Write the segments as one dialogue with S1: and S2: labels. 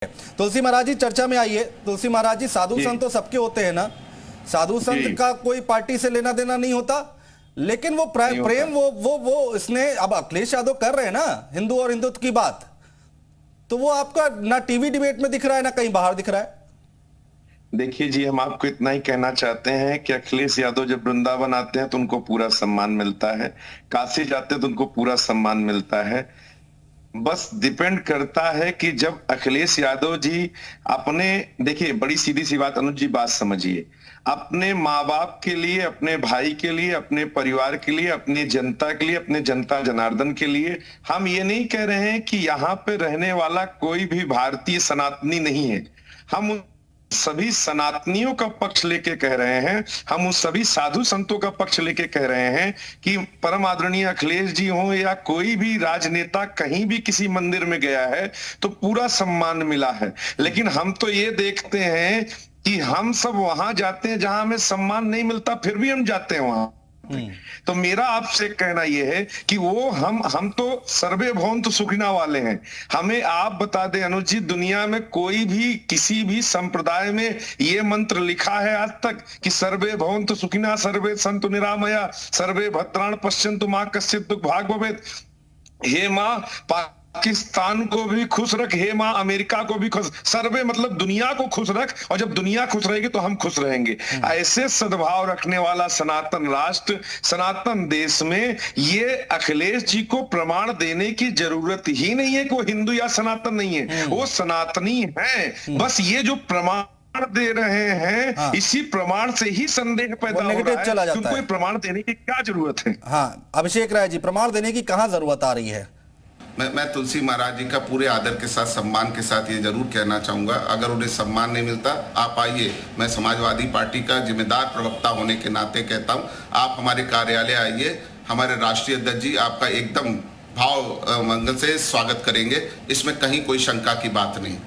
S1: तुलसी महाराज जी चर्चा में आइए। तुलसी महाराज जी, साधु संत तो सबके होते हैं ना, साधु संत का कोई पार्टी से लेना देना नहीं होता, लेकिन वो प्रेम वो इसने अब अखिलेश यादव कर रहे हैं ना हिंदू और हिंदुत्व की बात, तो वो आपका ना टीवी डिबेट में दिख रहा है ना कहीं बाहर दिख रहा है।
S2: देखिए जी, हम आपको इतना ही कहना चाहते हैं कि अखिलेश यादव जब वृंदावन आते हैं तो उनको पूरा सम्मान मिलता है, काशी जाते हैं तो उनको पूरा सम्मान मिलता है। बस डिपेंड करता है कि जब अखिलेश यादव जी अपने, देखिए बड़ी सीधी सी बात अनुज जी, बात समझिए, अपने माँ बाप के लिए, अपने भाई के लिए, अपने परिवार के लिए, अपनी जनता के लिए, अपने जनता जनार्दन के लिए, हम ये नहीं कह रहे हैं कि यहाँ पे रहने वाला कोई भी भारतीय सनातनी नहीं है। हम सभी सनातनियों का पक्ष लेके कह रहे हैं, हम उन सभी साधु संतों का पक्ष लेके कह रहे हैं कि परम आदरणीय अखिलेश जी हो या कोई भी राजनेता कहीं भी किसी मंदिर में गया है तो पूरा सम्मान मिला है। लेकिन हम तो ये देखते हैं कि हम सब वहां जाते हैं जहां हमें सम्मान नहीं मिलता, फिर भी हम जाते हैं वहां। तो मेरा आपसे कहना यह है कि वो हम तो सर्वे भवन्तु सुखिनः वाले हैं। हमें आप बता दें अनुज जी, दुनिया में कोई भी किसी भी संप्रदाय में ये मंत्र लिखा है आज तक कि सर्वे भवन्तु सुखिनः, सर्वे सन्तु निरामया, सर्वे भद्राणि पश्यन्तु मा कश्चित् दुःख भाग् भवेत्। हे मां पाकिस्तान को भी खुश रख, हे मां अमेरिका को भी खुश, सर्वे मतलब दुनिया को खुश रख, और जब दुनिया खुश रहेगी तो हम खुश रहेंगे। ऐसे सद्भाव रखने वाला सनातन राष्ट्र, सनातन देश में ये अखिलेश जी को प्रमाण देने की जरूरत ही नहीं है कि वो हिंदू या सनातन नहीं है, वो सनातनी है। बस ये जो प्रमाण दे रहे हैं, हाँ, इसी प्रमाण से ही संदेह पैदा हो रहा है।
S1: चला जाता है।
S2: कोई प्रमाण देने की क्या जरूरत है?
S1: हाँ, अभिषेक राय जी, प्रमाण देने की कहां जरूरत आ रही है?
S3: मैं तुलसी महाराज जी का पूरे आदर के साथ, सम्मान के साथ ये जरूर कहना चाहूंगा, अगर उन्हें सम्मान नहीं मिलता, आप आइए, मैं समाजवादी पार्टी का जिम्मेदार प्रवक्ता होने के नाते कहता हूं, आप हमारे कार्यालय आइए, हमारे राष्ट्रीय अध्यक्ष जी आपका एकदम भाव मंगल से स्वागत करेंगे, इसमें कहीं कोई शंका की बात नहीं।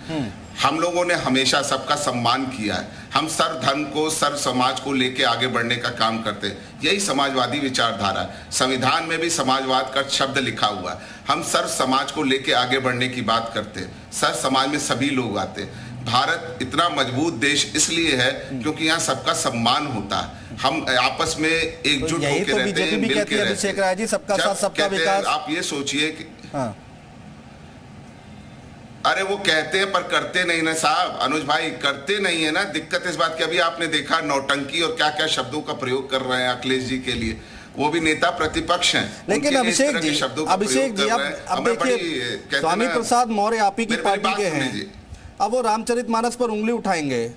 S3: हम लोगों ने हमेशा सबका सम्मान किया है, हम सर्व धर्म को, सर्व समाज को लेके आगे बढ़ने का काम करते हैं, यही समाजवादी विचारधारा है। संविधान में भी समाजवाद का शब्द लिखा हुआ है, हम सर्व समाज को लेके आगे बढ़ने की बात करते हैं, सर्व समाज में सभी लोग आते हैं। भारत इतना मजबूत देश इसलिए है क्योंकि यहाँ सबका सम्मान होता है, हम आपस में एकजुट होकर रहते हैं, मिलकर रहते हैं।
S1: सबका साथ सबका विकास,
S3: आप ये सोचिए कि अरे वो कहते हैं पर करते नहीं ना साहब, अनुज भाई करते नहीं है ना। दिक्कत इस बात की, अभी आपने देखा नौटंकी और क्या क्या शब्दों का प्रयोग कर रहे हैं अखिलेश जी के लिए, वो भी नेता प्रतिपक्ष हैं।
S1: लेकिन अभिषेक जी अब देखिए, स्वामी प्रसाद मौर्य आप ही की पार्टी के हैं, अब वो रामचरितमानस पर उंगली उठाएंगे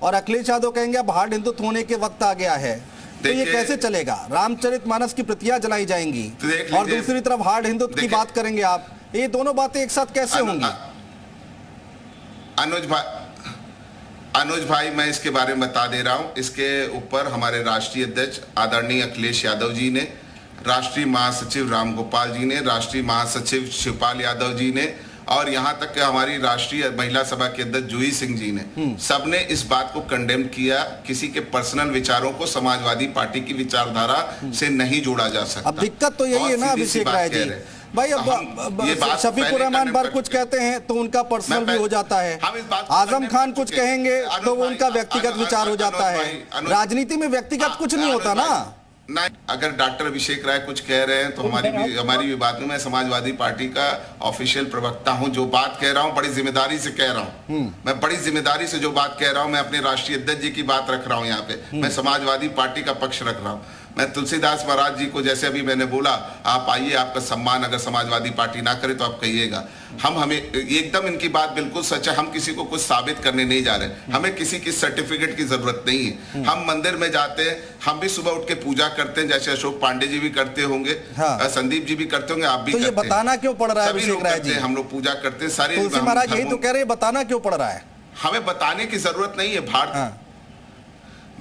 S1: और अखिलेश यादव कहेंगे अब हार्ड हिंदुत्व होने के वक्त आ गया है, तो ये कैसे चलेगा? रामचरितमानस की प्रतियां जलाई जाएंगी और दूसरी तरफ हार्ड हिंदुत्व की बात करेंगे आप, ये दोनों बातें एक साथ कैसे होंगी?
S3: अनुज भाई मैं इसके बारे में बता दे रहा हूं, इसके ऊपर हमारे राष्ट्रीय अध्यक्ष आदरणीय अखिलेश यादव जी ने, राष्ट्रीय महासचिव रामगोपाल जी ने, राष्ट्रीय महासचिव शिवपाल यादव जी ने, और यहां तक कि हमारी राष्ट्रीय महिला सभा के अध्यक्ष जूही सिंह जी ने, सबने इस बात को कंडेम किया। किसी के पर्सनल विचारों को समाजवादी पार्टी की विचारधारा से नहीं जोड़ा जा सकता।
S1: अब दिक्कत तो यही है ना अभिषेक राय जी भाई, अब शफीकुर रहमान बार कुछ कहते हैं तो उनका पर्सनल भी हो जाता है, आजम खान कुछ कहेंगे तो वो उनका व्यक्तिगत विचार हो जाता है। राजनीति में व्यक्तिगत कुछ नहीं होता ना।
S3: नहीं, अगर डॉक्टर अभिषेक राय कुछ कह रहे हैं तो हमारी भी बात में, मैं समाजवादी पार्टी का ऑफिशियल प्रवक्ता हूं, जो बात कह रहा हूं बड़ी जिम्मेदारी से कह रहा हूं। मैं बड़ी जिम्मेदारी से जो बात कह रहा हूं, मैं अपने राष्ट्रीय अध्यक्ष जी की बात रख रहा हूं यहाँ पे, मैं समाजवादी पार्टी का पक्ष रख रहा हूं। मैं तुलसीदास महाराज जी को, जैसे अभी मैंने बोला, आप आइए, आपका सम्मान अगर समाजवादी पार्टी ना करे तो आप कहिएगा। हमें एकदम इनकी बात बिल्कुल सच है, हम किसी को कुछ साबित करने नहीं जा रहे, हमें किसी की सर्टिफिकेट की जरूरत नहीं है। हम मंदिर में जाते हैं, हम भी सुबह उठ के पूजा करते हैं, जैसे अशोक पांडे जी भी करते होंगे, संदीप जी भी करते होंगे, आप भी करते हैं।
S1: बताना क्यों पड़ रहा है अभिषेक राय जी?
S3: हम लोग पूजा करते हैं सारे।
S1: तुलसी महाराज यही तो कह रहे हैं, बताना क्यों पड़ रहा है?
S3: हमें बताने की जरूरत नहीं है। भारत,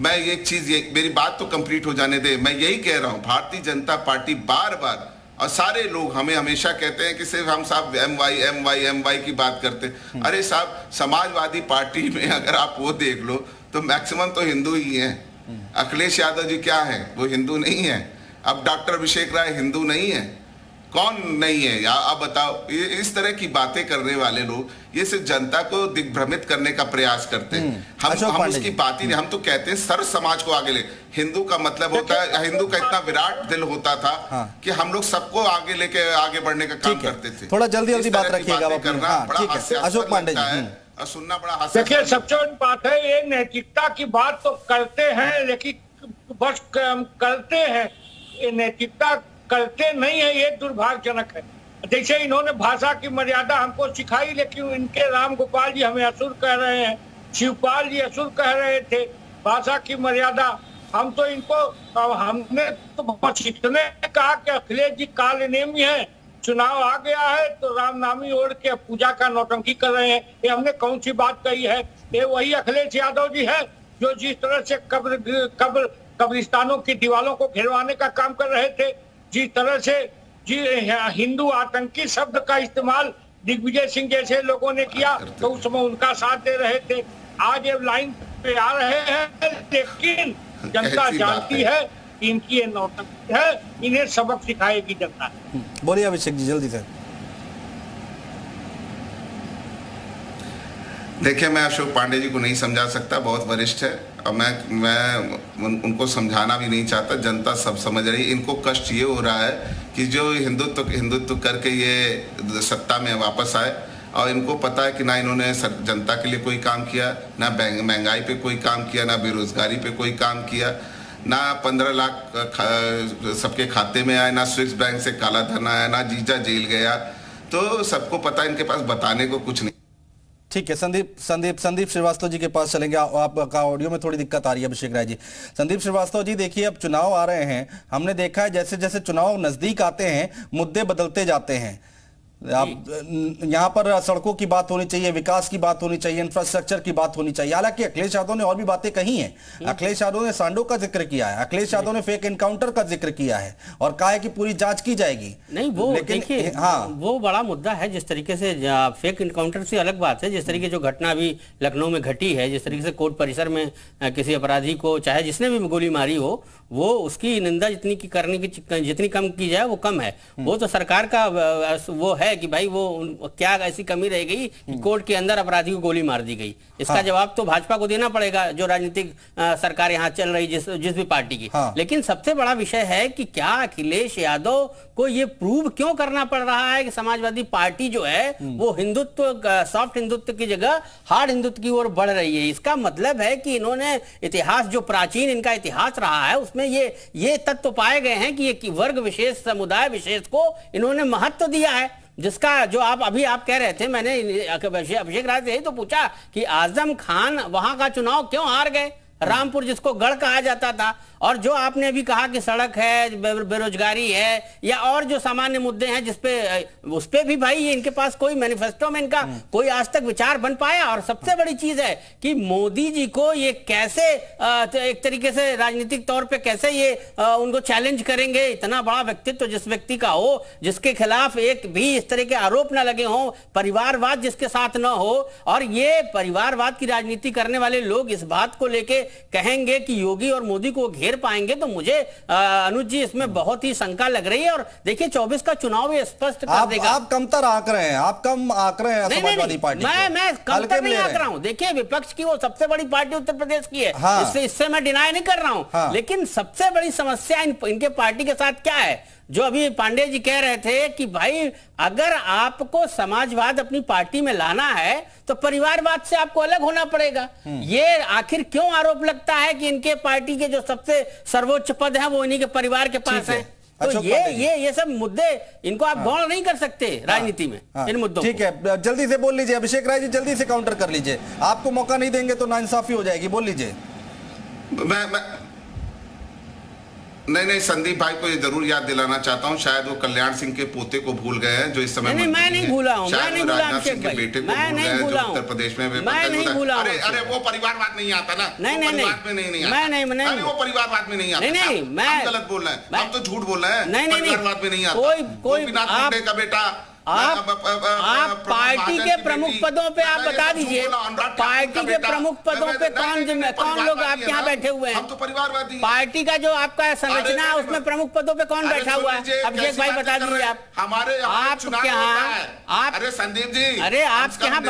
S3: मैं एक चीज, मेरी बात तो कंप्लीट हो जाने दे, मैं यही कह रहा हूं, भारतीय जनता पार्टी बार बार और सारे लोग हमें हमेशा कहते हैं कि सिर्फ हम साहब एम वाई की बात करते हैं। अरे साहब, समाजवादी पार्टी में अगर आप वो देख लो तो मैक्सिमम तो हिंदू ही हैं। अखिलेश यादव जी क्या है? वो हिंदू नहीं है। अब डॉक्टर अभिषेक राय हिंदू नहीं है, कौन नहीं है? या आप बताओ, इस तरह की बातें करने वाले लोग ये सिर्फ जनता को दिग्भ्रमित करने का प्रयास करते हैं। हम उसकी बात ही नहीं, हम तो कहते हैं सर्व समाज को आगे ले। हिंदू का मतलब होता है, हिंदू का इतना विराट दिल होता था कि हम लोग सबको आगे लेके आगे बढ़ने का काम करते थे।
S1: थोड़ा जल्दी बात रखिएगा, अशोक पांडे जी।
S3: सुनना बड़ा हास्य।
S4: देखिए, सबसे बड़ी बात है ये नैतिकता की बात तो करते हैं, लेकिन बस करते हैं, ये नैतिकता करते नहीं है, ये दुर्भाग्यजनक है। जैसे इन्होंने भाषा की मर्यादा हमको सिखाई, लेकिन इनके राम गोपाल जी हमें असुर कह रहे हैं, शिवपाल जी असुर कह रहे थे। भाषा की मर्यादा हम तो इनको, हमने तो बस इतने कहा कि अखिलेश जी कालनेमी है, चुनाव आ गया है तो रामनामी ओढ़ के पूजा का नौटंकी कर रहे हैं। ये हमने कौन सी बात कही है? ये वही अखिलेश यादव जी है जो जिस तरह से कब्रिस्तानों की दीवारों को घेरवाने का काम कर रहे थे, जिस तरह से हिंदू आतंकी शब्द का इस्तेमाल दिग्विजय सिंह जैसे लोगों ने किया तो उस समय उनका साथ दे रहे थे। आज ये लाइन पे आ रहे हैं, लेकिन जनता जानती है इनकी ये नौटंकी है, इन्हें सबक सिखाएगी जनता।
S1: बोलिए अभिषेक जी जल्दी से।
S3: देखिए, मैं अशोक पांडे जी को नहीं समझा सकता, बहुत वरिष्ठ है, और मैं उनको समझाना भी नहीं चाहता। जनता सब समझ रही है। इनको कष्ट ये हो रहा है कि जो हिंदुत्व करके ये सत्ता में वापस आए, और इनको पता है कि ना इन्होंने जनता के लिए कोई काम किया, ना महंगाई पे कोई काम किया, ना बेरोजगारी पे कोई काम किया, ना 15 लाख सबके खाते में आए, ना स्विस बैंक से काला धन आया, ना जीजा जेल गया। तो सबको पता है, इनके पास बताने को कुछ नहीं।
S1: ठीक है, संदीप श्रीवास्तव जी के पास चलेंगे। आपका ऑडियो में थोड़ी दिक्कत आ रही है अभिषेक राय जी। संदीप श्रीवास्तव जी, देखिए अब चुनाव आ रहे हैं, हमने देखा है जैसे जैसे चुनाव नजदीक आते हैं मुद्दे बदलते जाते हैं। आप यहाँ पर सड़कों की बात होनी चाहिए, विकास की बात होनी चाहिए, इंफ्रास्ट्रक्चर की बात होनी चाहिए। हालांकि अखिलेश यादव ने और भी बातें कही हैं। अखिलेश यादव ने सांडों का जिक्र किया है, अखिलेश यादव ने फेक एनकाउंटर का जिक्र किया है और कहा है कि पूरी जांच की जाएगी।
S5: नहीं, वो देखिए, हाँ, वो बड़ा मुद्दा है। जिस तरीके से फेक एनकाउंटर से अलग बात है, जिस तरीके जो घटना अभी लखनऊ में घटी है, जिस तरीके से कोर्ट परिसर में किसी अपराधी को, चाहे जिसने भी गोली मारी हो, वो उसकी निंदा जितनी की करने की जितनी कम की जाए वो कम है। वो तो सरकार का वो है कि भाई वो क्या ऐसी कमी रह गई कि कोर्ट के अंदर अपराधी को गोली मार दी गई। इसका जवाब तो भाजपा को देना पड़ेगा, जो राजनीतिक सरकार यहाँ चल रही जिस भी पार्टी की। लेकिन सबसे बड़ा विषय है कि क्या अखिलेश यादव को ये प्रूव क्यों करना पड़ रहा है कि समाजवादी पार्टी जो है वो हिंदुत्व, सॉफ्ट हिंदुत्व की जगह हार्ड हिंदुत्व की ओर बढ़ रही है। इसका मतलब है कि इन्होंने इतिहास, जो प्राचीन इनका इतिहास रहा है, उसमें ये तत्व पाए गए हैं कि एक वर्ग विशेष, समुदाय विशेष को इन्होंने महत्व दिया है, जिसका जो आप कह रहे थे। मैंने अभिषेक राय से यही तो पूछा कि आजम खान वहां का चुनाव क्यों हार गए, रामपुर जिसको गढ़ कहा जाता था। और जो आपने अभी कहा कि सड़क है, बेरोजगारी है, या और जो सामान्य मुद्दे हैं जिसपे उस पे भी भाई इनके पास कोई मैनिफेस्टो में इनका कोई आज तक विचार बन पाया। और सबसे बड़ी चीज है कि मोदी जी को ये कैसे एक तरीके से राजनीतिक तौर पे कैसे ये उनको चैलेंज करेंगे। इतना बड़ा व्यक्तित्व जिस व्यक्ति का हो, जिसके खिलाफ एक भी इस तरह के आरोप ना लगे हों, परिवारवाद जिसके साथ ना हो, और ये परिवारवाद की राजनीति करने वाले लोग इस बात को लेके कहेंगे कि योगी और मोदी को घेर पाएंगे, तो मुझे अनुज जी इसमें बहुत ही शंका लग रही है। और देखिए 24 का चुनाव ये स्पष्ट कर देगा।
S1: आप कमतर आंक रहे हैं, आप कम आंक रहे हैं समाजवादी पार्टी।
S5: मैं कमतर नहीं आंक रहा हूं। देखिए, विपक्ष की वो सबसे बड़ी पार्टी उत्तर प्रदेश की है, इससे मैं डिनाई नहीं कर रहा हूं। लेकिन सबसे बड़ी समस्या इनके पार्टी के साथ क्या है, जो अभी पांडे जी कह रहे थे कि भाई अगर आपको समाजवाद अपनी पार्टी में लाना है तो परिवारवाद से आपको अलग होना पड़ेगा। ये आखिर क्यों आरोप लगता है कि इनके पार्टी के जो सबसे सर्वोच्च पद हैं वो इन्हीं के परिवार के पास हैं? तो ये सब मुद्दे इनको आप गौण नहीं कर सकते राजनीति में, इन मुद्दों।
S1: ठीक है, जल्दी से बोल लीजिए अभिषेक राय जी, जल्दी से काउंटर कर लीजिए। आपको मौका नहीं देंगे तो नाइंसाफी हो जाएगी, बोल लीजिए।
S3: नहीं, संदीप भाई को ये जरूर याद दिलाना चाहता हूँ, शायद वो कल्याण सिंह के पोते को भूल गए हैं, जो इस समय
S5: मैं नहीं भूला हूँ,
S3: शायद वो राजनाथ सिंह के बेटे को भूल गए हैं, जो उत्तर प्रदेश में अरे वो परिवारवाद नहीं आता ना, परिवारवाद में नहीं आता, अरे वो परिवारवाद में नहीं आता।
S5: नहीं,
S3: हम गलत बोल रहे हैं, हम तो झूठ बोल रहे हैं, परिवारवाद में नहीं आता।
S5: गोपीनाथ
S3: मुंडे का बेटा
S5: आप पार्टी के प्रमुख पदों पे आप बता दीजिए, पार्टी के प्रमुख पदों पे कौन लोग आपके यहाँ बैठे हुए हैं?
S3: हम तो परिवारवादी।
S5: पार्टी का जो आपका संरचना है उसमें प्रमुख पदों पे कौन बैठा हुआ है? अभिषेक भाई बता दीजिए आप।
S3: हमारे
S5: आपके यहाँ,
S3: अरे संदीप जी,
S5: अरे आपके यहाँ